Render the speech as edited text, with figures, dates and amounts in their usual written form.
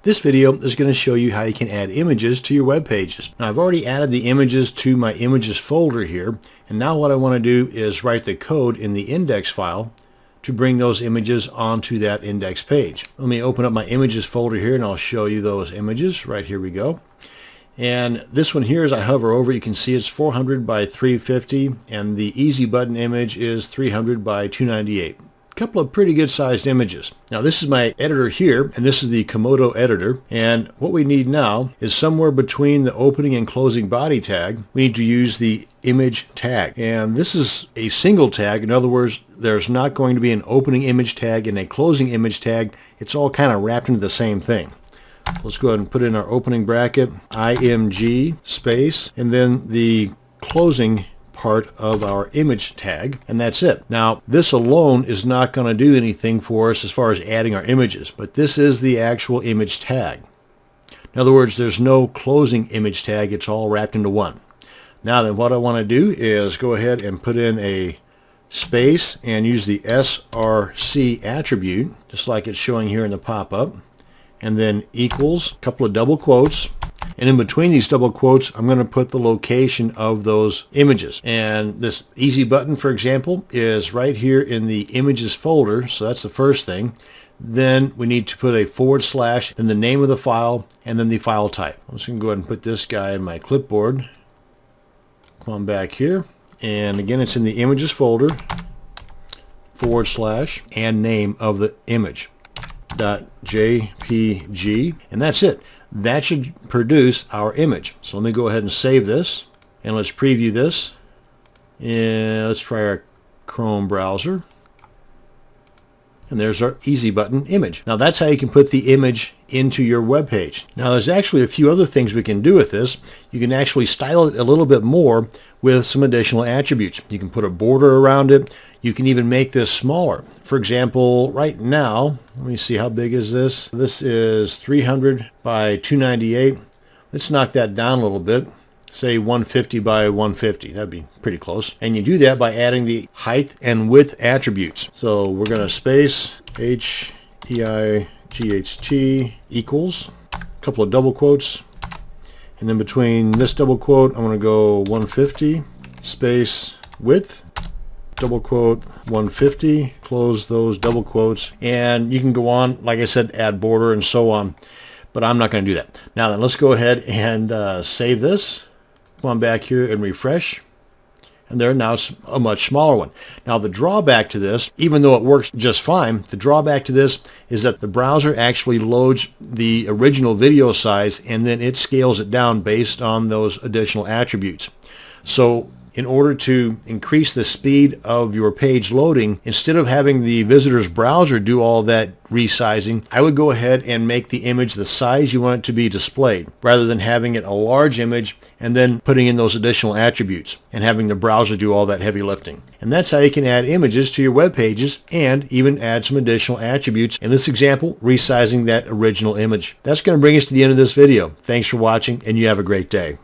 This video is going to show you how you can add images to your web pages. Now I've already added the images to my images folder here, and now what I want to do is write the code in the index file to bring those images onto that index page. Let me open up my images folder here and I'll show you those images. Right, here we go. And this one here, as I hover over, you can see it's 400 by 350, and the easy button image is 300 by 298. Couple of pretty good sized images. Now this is my editor here, and this is the Komodo editor, and what we need now is somewhere between the opening and closing body tag we need to use the image tag, and this is a single tag. In other words, there's not going to be an opening image tag and a closing image tag. It's all kind of wrapped into the same thing. Let's go ahead and put in our opening bracket, img space, and then the closing part of our image tag, and that's it. Now this alone is not going to do anything for us as far as adding our images, but this is the actual image tag. In other words, there's no closing image tag, it's all wrapped into one. Now then, what I want to do is go ahead and put in a space and use the src attribute, just like it's showing here in the pop-up, and then equals, a couple of double quotes, and in between these double quotes I'm going to put the location of those images. And this easy button, for example, is right here in the images folder, so that's the first thing. Then we need to put a /, then the name of the file, and then the file type. I'm just going to go ahead and put this guy in my clipboard. Come on back here, and again it's in the images folder, / and name of the image .jpg, and that's it. That should produce our image. So let me go ahead and save this, and let's preview this, and let's try our Chrome browser, and there's our easy button image. Now that's how you can put the image into your web page. Now there's actually a few other things we can do with this. You can actually style it a little bit more with some additional attributes. You can put a border around it. You can even make this smaller. For example, right now, let me see, how big is this? This is 300 by 298. Let's knock that down a little bit. Say 150 by 150. That'd be pretty close. And you do that by adding the height and width attributes. So we're going to space HEIGHT equals, a couple of double quotes, and in between this double quote I'm going to go 150 space width, double quote 150, close those double quotes, and you can go on, like I said, add border and so on, but I'm not going to do that. Now then, let's go ahead and save this. Come on back here and refresh, and there, now it's a much smaller one. Now the drawback to this, even though it works just fine, the drawback to this is that the browser actually loads the original video size and then it scales it down based on those additional attributes. So in order to increase the speed of your page loading, instead of having the visitor's browser do all that resizing, I would go ahead and make the image the size you want it to be displayed, rather than having it a large image and then putting in those additional attributes and having the browser do all that heavy lifting. And that's how you can add images to your web pages and even add some additional attributes. In this example, resizing that original image. That's going to bring us to the end of this video. Thanks for watching, and you have a great day.